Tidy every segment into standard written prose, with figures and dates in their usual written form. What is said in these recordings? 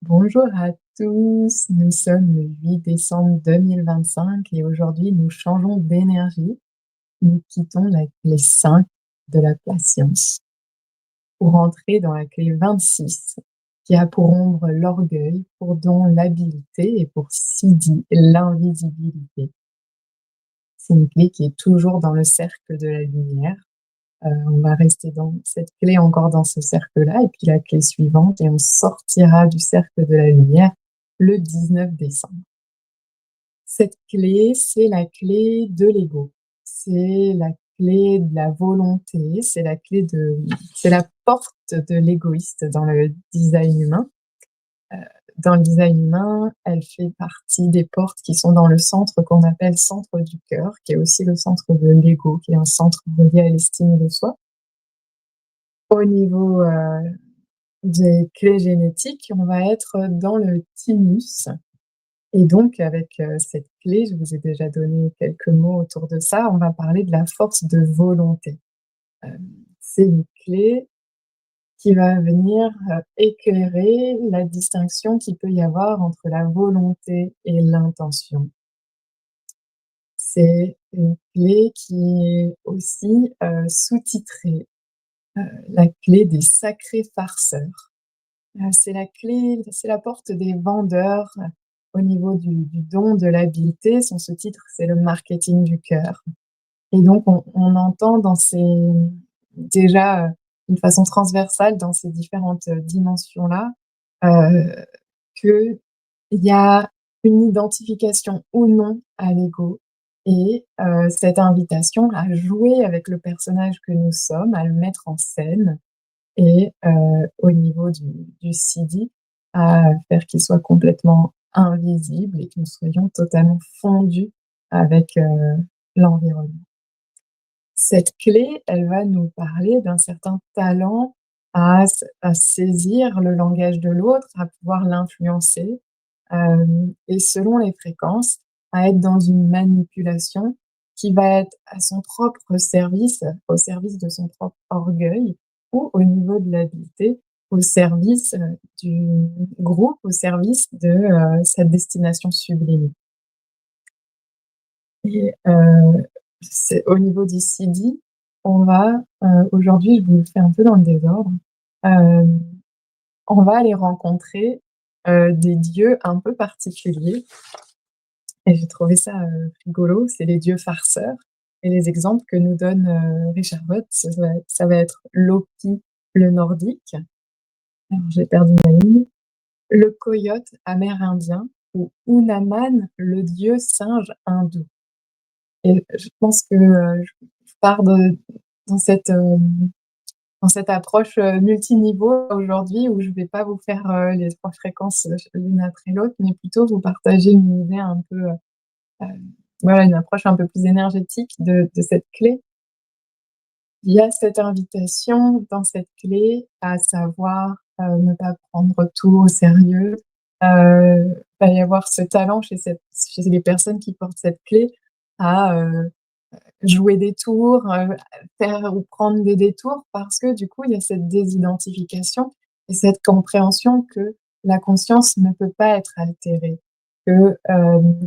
Bonjour à tous, nous sommes le 8 décembre 2025 et aujourd'hui nous changeons d'énergie. Nous quittons la clé 5 de la patience pour entrer dans la clé 26 qui a pour ombre l'orgueil, pour don l'habilité et pour Sidi l'invisibilité. C'est une clé qui est toujours dans le cercle de la lumière. On va rester dans cette clé encore dans ce cercle-là et puis la clé suivante et on sortira du cercle de la lumière le 19 décembre. Cette clé, c'est la clé de l'ego. C'est la clé de la volonté, c'est la porte de l'égoïste dans le design humain. Heu, Dans le design humain, elle fait partie des portes qui sont dans le centre qu'on appelle centre du cœur, qui est aussi le centre de l'ego, qui est un centre relié à l'estime de soi. Au niveau, des clés génétiques, on va être dans le thymus. Et donc avec, cette clé, je vous ai déjà donné quelques mots autour de ça, on va parler de la force de volonté. C'est une clé qui va venir, éclairer la distinction qu'il peut y avoir entre la volonté et l'intention. C'est une clé qui est aussi, sous-titrée, la clé des sacrés farceurs. C'est la porte des vendeurs, au niveau du don de l'habileté. Son sous-titre, c'est le marketing du cœur et donc on entend dans ces déjà, d'une façon transversale dans ces différentes, dimensions-là, heu, qu'il y a une identification ou non à l'ego et cette invitation à jouer avec le personnage que nous sommes, à le mettre en scène et au niveau du CD, à faire qu'il soit complètement invisible et que nous soyons totalement fondus avec, l'environnement. Cette clé, elle va nous parler d'un certain talent à saisir le langage de l'autre, à pouvoir l'influencer, et selon les fréquences, à être dans une manipulation qui va être à son propre service, au service de son propre orgueil ou au niveau de l'habileté, au service, du groupe, au service de, sa destination sublime et c'est au niveau du CD, on va, aujourd'hui, je vous le fais un peu dans le désordre, hem, on va aller rencontrer, des dieux un peu particuliers. Et j'ai trouvé ça, rigolo, c'est les dieux farceurs et les exemples que nous donne, Richard Bott, ça va être Loki, le nordique, alors j'ai perdu ma ligne, le coyote amérindien ou Unaman, le dieu singe hindou et je pense que, je pars de dans cette, dans cette approche, multiniveau aujourd'hui où je vais pas vous faire, les 3 fréquences, l'une après l'autre, mais plutôt vous partager une idée un peu, voilà, une approche un peu plus énergétique de cette clé. Il y a cette invitation dans cette clé à savoir, ne pas prendre tout au sérieux. Va y avoir ce talent chez les personnes qui portent cette clé à, jouer des tours, faire ou prendre des détours parce que du coup, il y a cette désidentification et cette compréhension que la conscience ne peut pas être altérée, que,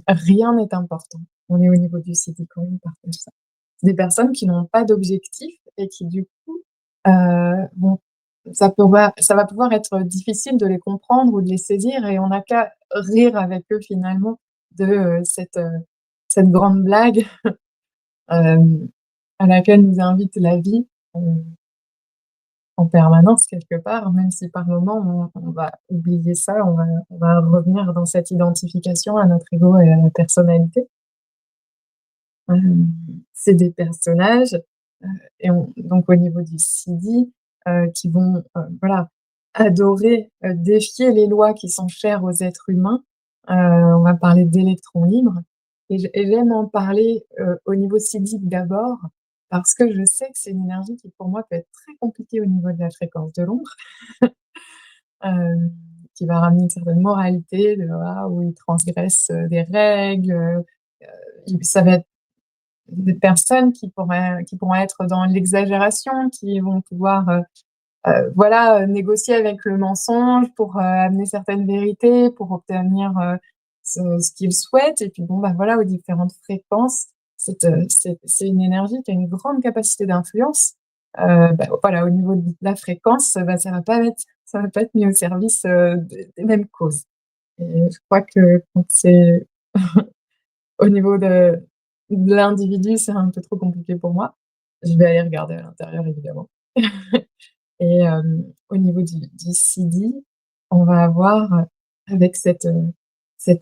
rien n'est important. On est au niveau du cycle quand on partage ça. C'est des personnes qui n'ont pas d'objectif et qui du coup, vont ça va pouvoir être difficile de les comprendre ou de les saisir et on n'a qu'à rire avec eux finalement de, cette grande blague hem, à laquelle nous invite la vie, en permanence quelque part, même si par moments on va oublier ça, on va revenir dans cette identification à notre ego et à la personnalité. Hem, c'est des personnages, et on donc au niveau du CD, qui vont, voilà, adorer, défier les lois qui sont chères aux êtres humains. On va parler d'électrons libres et j'aime en parler, au niveau CD d'abord, parce que je sais que c'est une énergie qui pour moi peut être très compliquée au niveau de la fréquence de l'ombre, hem, qui va ramener une certaine moralité de ah, où ils transgressent, des règles, ça va être des personnes qui pourront être dans l'exagération, qui vont pouvoir, voilà, négocier avec le mensonge pour, amener certaines vérités, pour obtenir, ce qu'ils souhaitent et puis bon, bah, voilà, aux différentes fréquences, c'est une énergie qui a une grande capacité d'influence. Bah, voilà, au niveau de la fréquence, bah, ça va pas être mis au service, des mêmes causes et je crois que quand c'est au niveau de l'individu, c'est un peu trop compliqué pour moi. Je vais aller regarder à l'intérieur évidemment. Et au niveau du CD, on va avoir, avec cette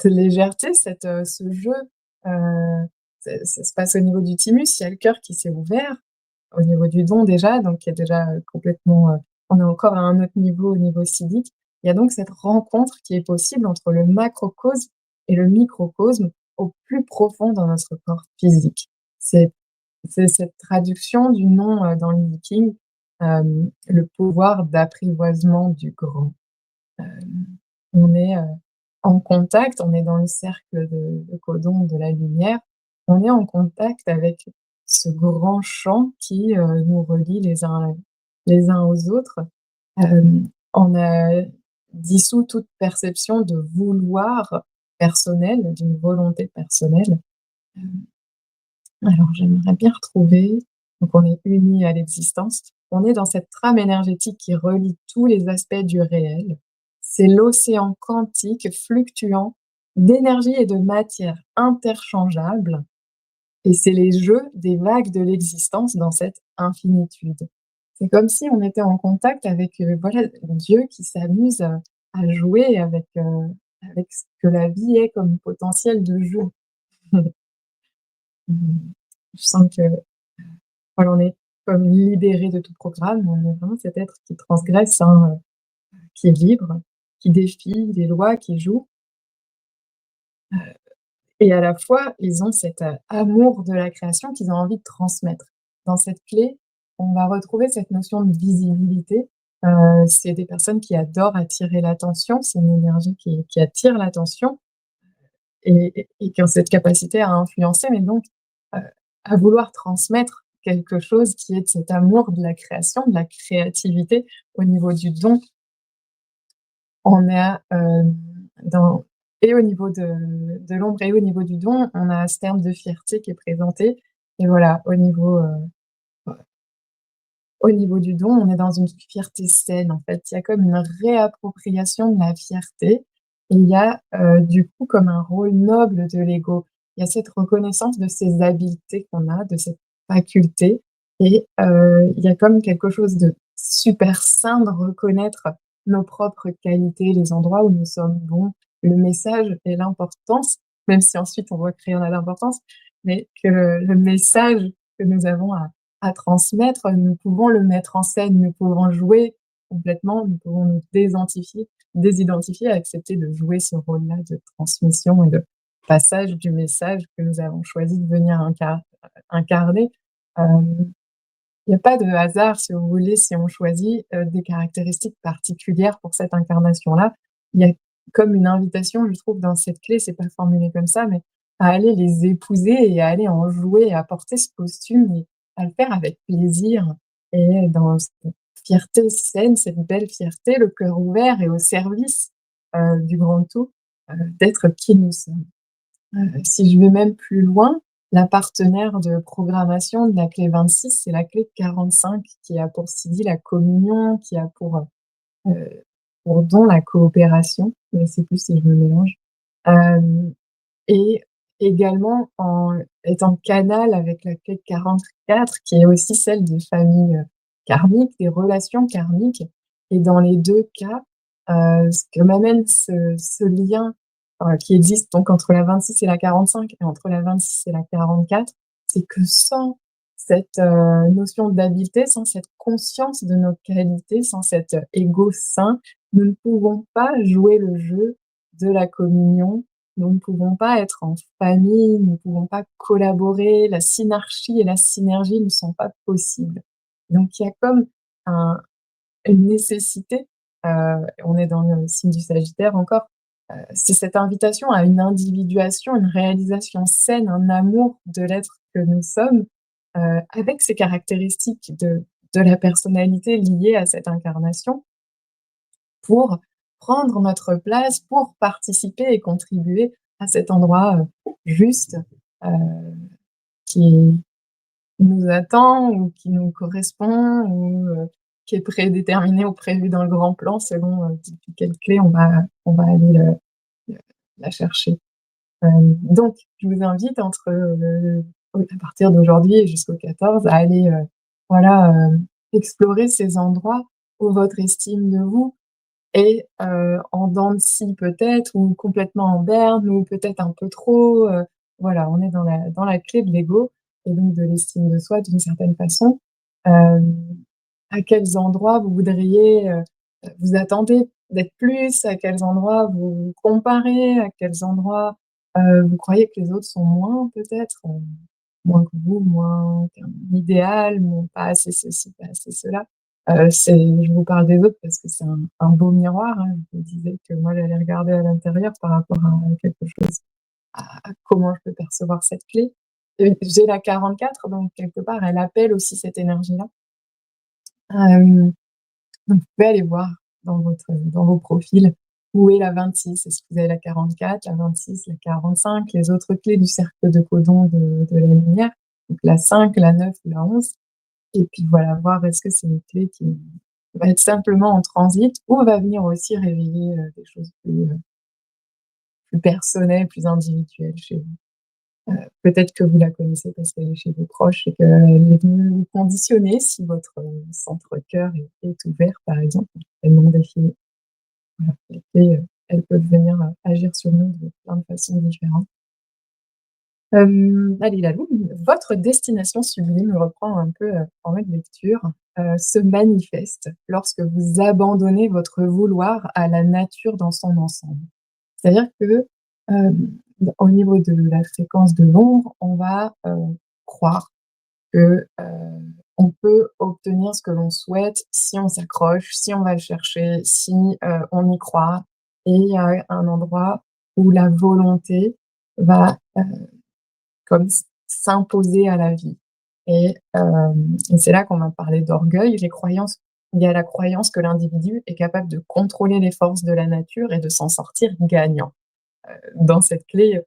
légèreté, ce jeu, ça se passe au niveau du thymus, il y a le cœur qui s'est ouvert, au niveau du don déjà, donc qui est déjà, complètement, on est encore à un autre niveau, au niveau siddhique. Il y a donc cette rencontre qui est possible entre le macrocosme et le microcosme au plus profond dans notre corps physique. C'est c'est cette traduction du nom, dans le Viking, le pouvoir d'apprivoisement du grand. Hem, on est, en contact, on est dans le cercle de codon de la lumière, on est en contact avec ce grand champ qui, nous relie les uns aux autres. On a dissous toute perception de vouloir personnel, d'une volonté personnelle. Hem alors j'aimerais bien retrouver, donc on est unis à l'existence, on est dans cette trame énergétique qui relie tous les aspects du réel. C'est l'océan quantique fluctuant d'énergie et de matière interchangeables et c'est les jeux des vagues de l'existence dans cette infinitude. C'est comme si on était en contact avec, voilà, Dieu qui s'amuse, à jouer avec ce que la vie est comme potentiel de jeu. Mmh. Je sens que voilà, on est comme libéré de tout programme, on est vraiment cet être qui transgresse, hein, qui est libre, qui défie les lois, qui joue, et à la fois, ils ont cet, amour de la création qu'ils ont envie de transmettre. Dans cette clé, on va retrouver cette notion de visibilité, c'est des personnes qui adorent attirer l'attention, c'est une énergie qui attire l'attention et qui ont cette capacité à influencer, mais donc, heu, à vouloir transmettre quelque chose qui est de cet amour de la création, de la créativité. Au niveau du don, on a, dans et au niveau de l'ombre et au niveau du don, on a ce terme de fierté qui est présenté et voilà, au niveau du don, on est dans une fierté saine, en fait. Il y a comme une réappropriation de la fierté et il y a, du coup, comme un rôle noble de l'ego. Il y a cette reconnaissance de ces habiletés qu'on a, de cette faculté et il y a comme quelque chose de super sain de reconnaître nos propres qualités, les endroits où nous sommes bons, le message et l'importance, même si ensuite on voit que rien n'a d'importance, mais que le message que nous avons à transmettre, nous pouvons le mettre en scène, nous pouvons jouer complètement, nous pouvons nous désidentifier, accepter de jouer ce rôle-là de transmission et de passage du message que nous avons choisi de venir incarner. Hem, il y a pas de hasard, si vous voulez, si on choisit, des caractéristiques particulières pour cette incarnation-là. Il y a comme une invitation, je trouve, dans cette clé, c'est pas formulé comme ça, mais à aller les épouser et à aller en jouer, à porter ce costume et à le faire avec plaisir et dans cette fierté saine, cette belle fierté, le cœur ouvert et au service, du grand tout, d'être qui nous sommes. Si je vais même plus loin, la partenaire de programmation de la clé 26, c'est la clé 45 qui a pour Sidi la communion, qui a pour don la coopération. Je ne sais plus si je me mélange. Hem et également en étant canal avec la clé 44 qui est aussi celle des familles, karmiques, des relations karmiques et dans les 2 cas, ce que m'amène ce lien, qui existe donc entre la 26 et la 45 et entre la 26 et la 44, c'est que sans cette, notion d'habileté, sans cette conscience de nos qualités, sans cet, ego sain, nous ne pouvons pas jouer le jeu de la communion, nous ne pouvons pas être en famille, nous ne pouvons pas collaborer, la synarchie et la synergie ne sont pas possibles. Donc il y a comme un une nécessité, on est dans le signe du Sagittaire encore, c'est cette invitation à une individuation, une réalisation saine, un amour de l'être que nous sommes, avec ces caractéristiques de la personnalité liée à cette incarnation pour prendre notre place, pour participer et contribuer à cet endroit, juste, heu, qui nous attend ou qui nous correspond ou, qui est prédéterminé ou prévu dans le grand plan selon, depuis quelle clé on va aller le la chercher. Donc je vous invite à partir d'aujourd'hui et jusqu'au 14 à aller, voilà, explorer ces endroits où votre estime de vous est, en dents de scie peut-être ou complètement en berne ou peut-être un peu trop, voilà, on est dans la clé de l'ego et donc de l'estime de soi d'une certaine façon. Hem, à quels endroits vous voudriez, vous attendez d'être plus? À quels endroits vous vous comparez? À quels endroits, vous croyez que les autres sont moins peut-être? Moins que vous, moins qu'un idéal, moins pas assez ceci, pas assez cela. C'est je vous parle des autres parce que c'est un beau miroir, hein. Je vous disais que moi j'allais regarder à l'intérieur par rapport à quelque chose, à comment je peux percevoir cette clé. J'ai la 44 donc quelque part elle appelle aussi cette énergie-là. Hem Donc vous pouvez aller voir dans vos profils où est la 26. Est-ce que vous avez la 44, la 26, la 45, les autres clés du cercle de codon de la lumière, donc la 5, la 9 ou la 11 et puis voilà, voir est-ce que c'est une clé qui va être simplement en transit ou va venir aussi réveiller, des choses plus personnelles, plus individuelles chez vous. Peut-être que vous la connaissez parce qu'elle est chez vos proches et qu'elle est venue vous conditionner si votre, centre cœur est ouvert par exemple, et non défini. Voilà, les clés, elles peuvent venir, agir sur nous de plein de façons différentes. Allez la votre destination sublime, reprend un peu, en mode lecture, se manifeste lorsque vous abandonnez votre vouloir à la nature dans son ensemble. C'est-à-dire que, hem, au niveau de la fréquence de l'ombre, on va, croire que, on peut obtenir ce que l'on souhaite si on s'accroche, si on va le chercher, si, on y croit et il y a un endroit où la volonté va, comme s'imposer à la vie et c'est là qu'on va parler d'orgueil, les croyances il y a la croyance que l'individu est capable de contrôler les forces de la nature et de s'en sortir gagnant. Dans cette clé,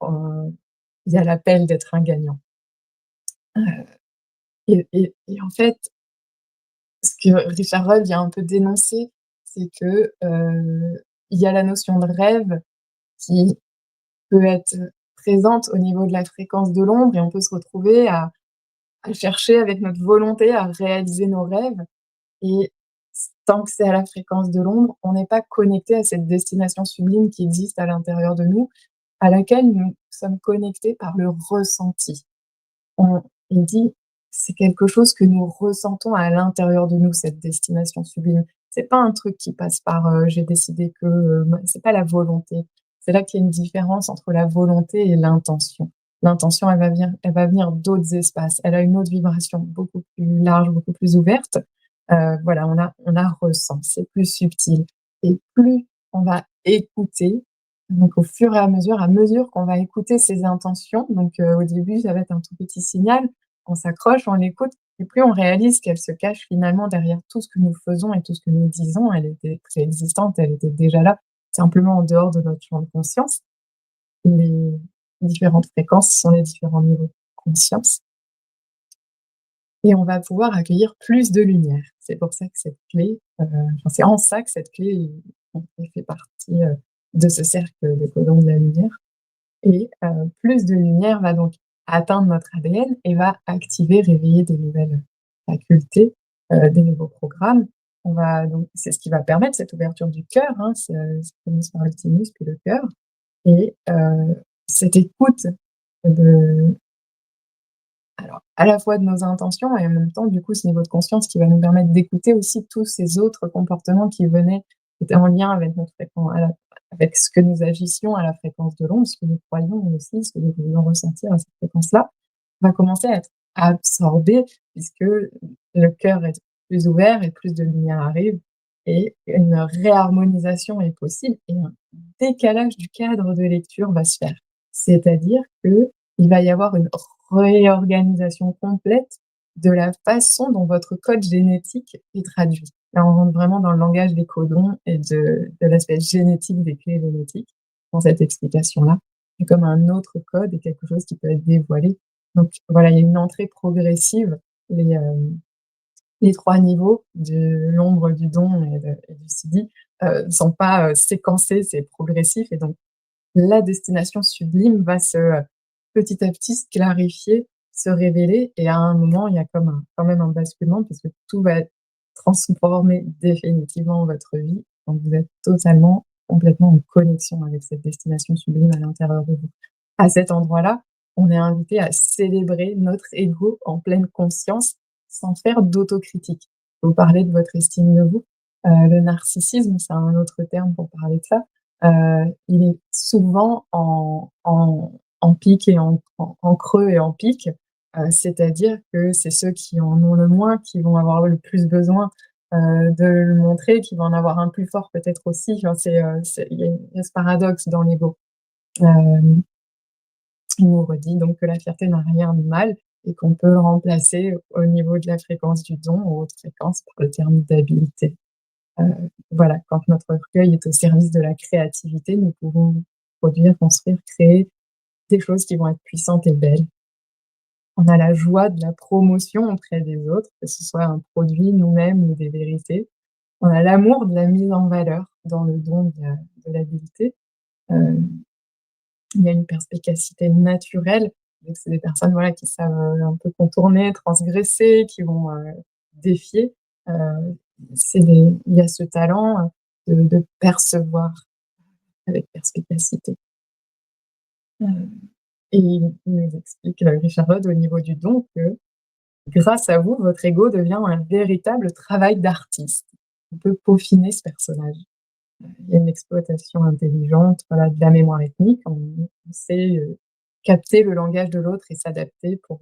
il y a l'appel d'être un gagnant, et en fait ce que Richard Rudd vient un peu dénoncer, c'est que, il y a la notion de rêve qui peut être présente au niveau de la fréquence de l'ombre et on peut se retrouver à chercher avec notre volonté à réaliser nos rêves et tant que c'est à la fréquence de l'ombre, on n'est pas connecté à cette destination sublime qui existe à l'intérieur de nous, à laquelle nous sommes connectés par le ressenti. On il dit: «C'est quelque chose que nous ressentons à l'intérieur de nous, cette destination sublime». C'est pas un truc qui passe par, «J'ai décidé que», c'est pas la volonté. C'est là qu'il y a une différence entre la volonté et l'intention. L'intention, elle va venir d'autres espaces. Elle a une autre vibration, beaucoup plus large, beaucoup plus ouverte. Voilà, on a ressent, c'est plus subtil et plus on va écouter donc au fur et à mesure qu'on va écouter ses intentions, donc au début, ça va être un tout petit signal, on s'accroche, on l'écoute et plus on réalise qu'elle se cache finalement derrière tout ce que nous faisons et tout ce que nous disons. Elle était préexistante, elle était déjà là, simplement en dehors de notre champ de conscience. Les différentes fréquences sont les différents niveaux de conscience et on va pouvoir accueillir plus de lumière. C'est pour ça que cette clé, enfin, c'est en ça que cette clé, elle fait partie, de ce cercle de codon de la lumière. Et plus de lumière va donc atteindre notre ADN et va activer, réveiller des nouvelles facultés, des nouveaux programmes. On va donc c'est ce qui va permettre cette ouverture du cœur, hein, ça commence par le thymus puis le cœur et cette écoute de alors à la fois de nos intentions et en même temps, du coup, ce niveau de conscience qui va nous permettre d'écouter aussi tous ces autres comportements qui étaient en lien avec notre fréquence avec ce que nous agissions à la fréquence de l'onde, ce que nous croyons aussi, ce que nous voulions ressentir à cette fréquence-là, va commencer à absorber puisque le cœur est plus ouvert et plus de lumière arrive et une réharmonisation est possible et un décalage du cadre de lecture va se faire. C'est-à-dire qu'il va y avoir une réorganisation complète de la façon dont votre code génétique est traduit. Là, on rentre vraiment dans le langage des codons et de l'aspect génétique des clés génétiques dans cette explication-là. C'est comme un autre code et quelque chose qui peut être dévoilé. Donc voilà, il y a une entrée progressive. Les 3 niveaux de l'ombre, du don et du sidi, sont pas, séquencés, c'est progressif et donc la destination sublime va petit à petit se clarifier, se révéler et à un moment, il y a comme quand même un basculement parce que tout va transformer définitivement votre vie. Donc vous êtes totalement, complètement en connexion avec cette destination sublime à l'intérieur de vous. À cet endroit-là, on est invité à célébrer notre ego en pleine conscience, sans faire d'autocritique. Vous parlez de votre estime de vous, le narcissisme, c'est un autre terme pour parler de ça. Il est souvent en pic et en creux et en pic, c'est-à-dire que c'est ceux qui en ont le moins qui vont avoir le plus besoin, de le montrer, qui vont en avoir un plus fort peut-être aussi. Enfin, il y a ce paradoxe dans l'ego. Hem, il nous redit donc que la fierté n'a rien de mal et qu'on peut le remplacer au niveau de la fréquence du don ou haute fréquence par le terme d'habileté. Heu, voilà, quand notre orgueil est au service de la créativité, nous pouvons produire, construire, créer des choses qui vont être puissantes et belles. On a la joie de la promotion auprès des autres, que ce soit un produit, nous-mêmes ou des vérités. On a l'amour de la mise en valeur dans le don de l'habileté. Hem, il y a une perspicacité naturelle, donc c'est des personnes, voilà, qui savent, un peu contourner, transgresser, qui vont, défier. Heu, il y a ce talent, de percevoir avec perspicacité. Heu et il nous explique, Richard Rod, au niveau du don, que grâce à vous, votre ego devient un véritable travail d'artiste. On peut peaufiner ce personnage. Il y a une exploitation intelligente, voilà, de la mémoire ethnique. On sait, capter le langage de l'autre et s'adapter pour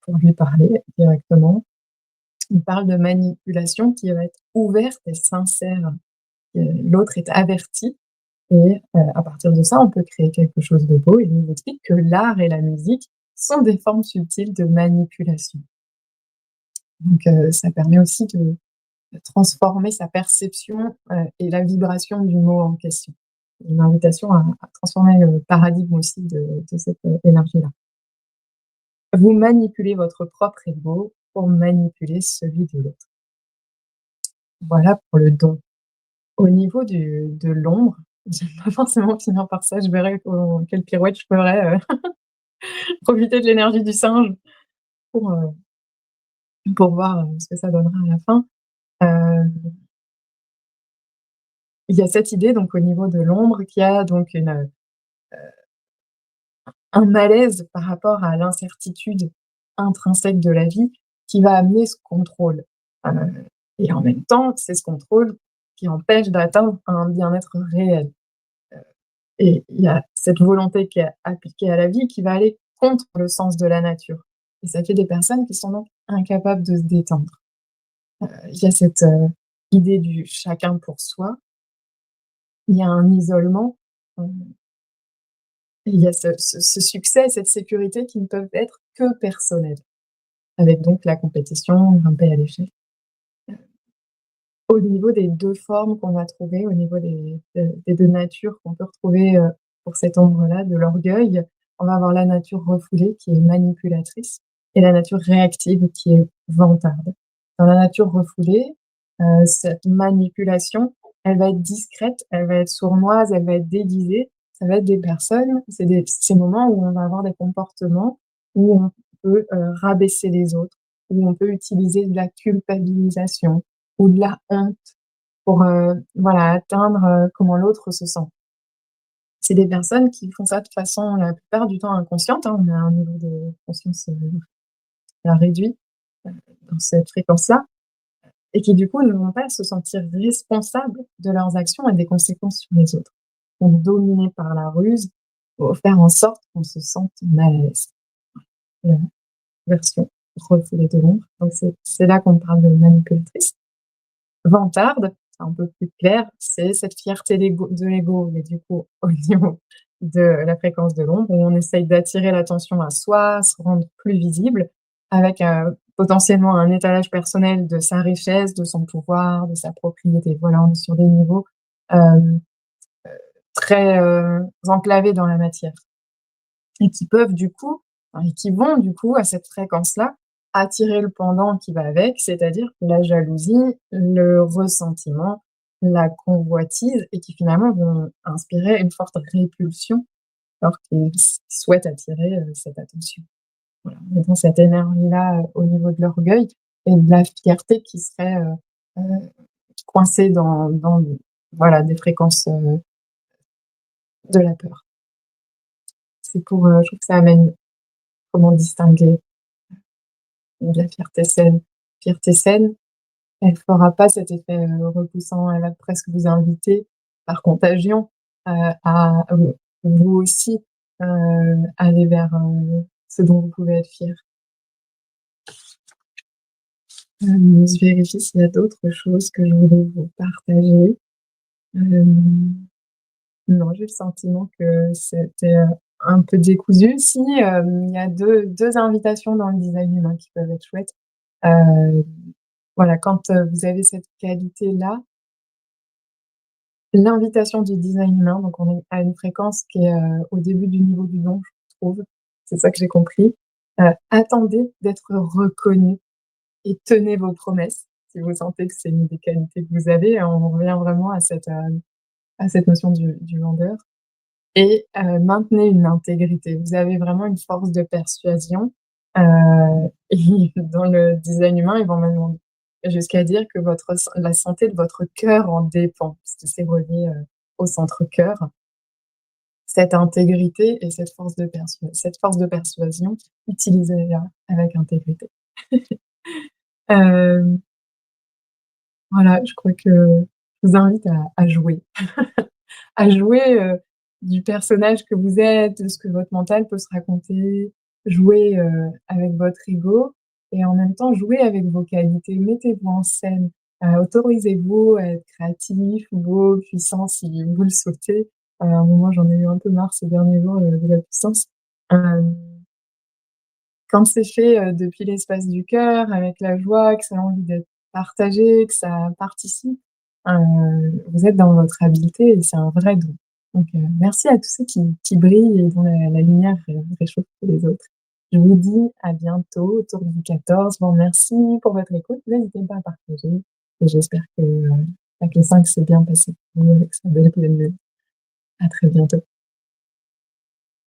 lui parler directement. Il parle de manipulation qui va être ouverte et sincère. L'autre est averti et à partir de ça, on peut créer quelque chose de beau. Il nous explique que l'art et la musique sont des formes subtiles de manipulation. Donc ça permet aussi de transformer sa perception, et la vibration du mot en question. Une invitation à transformer le paradigme aussi de cette, énergie-là. Vous manipulez votre propre ego pour manipuler celui de l'autre. Voilà pour le don. Au niveau de l'ombre, j'aime pas forcément finir par ça, je verrai quelle pirouette je ferai, profiter de l'énergie du singe pour, heu, pour voir, ce que ça donnera à la fin. Hem, il y a cette idée donc au niveau de l'ombre qui a donc un malaise par rapport à l'incertitude intrinsèque de la vie qui va amener ce contrôle. Heu et en même temps, c'est ce contrôle qui empêche d'atteindre un bien-être réel. Et il y a cette volonté qui est appliquée à la vie qui va aller contre le sens de la nature. Et ça fait des personnes qui sont donc incapables de se détendre. Il y a cette, idée du chacun pour soi, il y a un isolement, hem, il y a ce succès, cette sécurité qui ne peuvent être que personnels, avec donc la compétition, grimper à l'échelle. Au niveau des 2 formes qu'on va trouver, au niveau des 2 natures qu'on peut retrouver, pour cette ombre-là, de l'orgueil, on va avoir la nature refoulée qui est manipulatrice et la nature réactive qui est vantarde. Dans la nature refoulée, cette manipulation, elle va être discrète, elle va être sournoise, elle va être déguisée. Ça va être des personnes, c'est ces moments où on va avoir des comportements où on peut, rabaisser les autres, où on peut utiliser de la culpabilisation, ou de la honte pour, voilà, atteindre, comment l'autre se sent. C'est des personnes qui font ça de façon la plupart du temps inconsciente, hein. On a un niveau de conscience, réduit, heu, dans cette fréquence-là et qui du coup ne vont pas se sentir responsables de leurs actions et des conséquences sur les autres. Donc dominés par la ruse pour faire en sorte qu'on se sente mal à l'aise. La version refoulée de l'ombre, donc c'est là qu'on parle de manipulatrice. Vantarde, c'est un peu plus clair, c'est cette fierté de l'ego, mais du coup au niveau de la fréquence de l'ombre, où on essaye d'attirer l'attention à soi, se rendre plus visible avec, potentiellement un étalage personnel de sa richesse, de son pouvoir, de sa propriété. Voilà, on est sur des niveaux, hem, très, enclavés dans la matière et qui peuvent du coup et qui vont du coup à cette fréquence-là attirer le pendant qui va avec, c'est-à-dire la jalousie, le ressentiment, la convoitise et qui finalement vont inspirer une forte répulsion alors qu'ils souhaitent attirer, cette attention. Voilà, on est dans cette énergie-là, au niveau de l'orgueil et de la fierté qui serait, coincée dans voilà, des fréquences, de la peur. C'est pour, je trouve que ça amène comment distinguer de la fierté saine, elle fera pas cet effet, repoussant, elle va presque vous inviter par contagion, à vous aussi, aller vers, ce dont vous pouvez être fier. Je vérifie s'il y a d'autres choses que je voulais vous partager. Non, j'ai le sentiment que c'était, un peu décousu. Si, il y a deux invitations dans le design humain qui peuvent être chouettes. Heu, voilà, quand, vous avez cette qualité-là, l'invitation du design humain, donc on est à une fréquence qui est, au début du niveau du don, je trouve. C'est ça que j'ai compris. Attendez d'être reconnu et tenez vos promesses. Si vous sentez que c'est une des qualités que vous avez, on revient vraiment à cette notion du vendeur et maintenez une intégrité. Vous avez vraiment une force de persuasion, et dans le design humain, ils vont même jusqu'à dire que votre la santé de votre cœur en dépend, parce que c'est relié, au centre cœur. Cette intégrité et cette force de persuasion, utilisez-la avec intégrité. Hem, voilà, je crois que je vous invite à jouer. À jouer, du personnage que vous êtes, de ce que votre mental peut se raconter, jouer, avec votre ego et en même temps jouer avec vos qualités. Mettez-vous en scène, autorisez-vous à être créatif, beau, puissant si vous le souhaitez. À un moment, j'en ai eu un peu marre ces derniers jours, de la puissance. Hem, quand c'est fait, depuis l'espace du cœur, avec la joie, que ça a envie d'être partagé, que ça participe, vous êtes dans votre habileté et c'est un vrai don. Donc, merci à tous ceux qui brillent et dont la lumière, réchauffe les autres. Je vous dis à bientôt autour du 14. Bon, merci pour votre écoute. N'hésitez pas à partager et j'espère que les 5 s'est bien passé pour vous avec sa belle pleine lune. À très bientôt.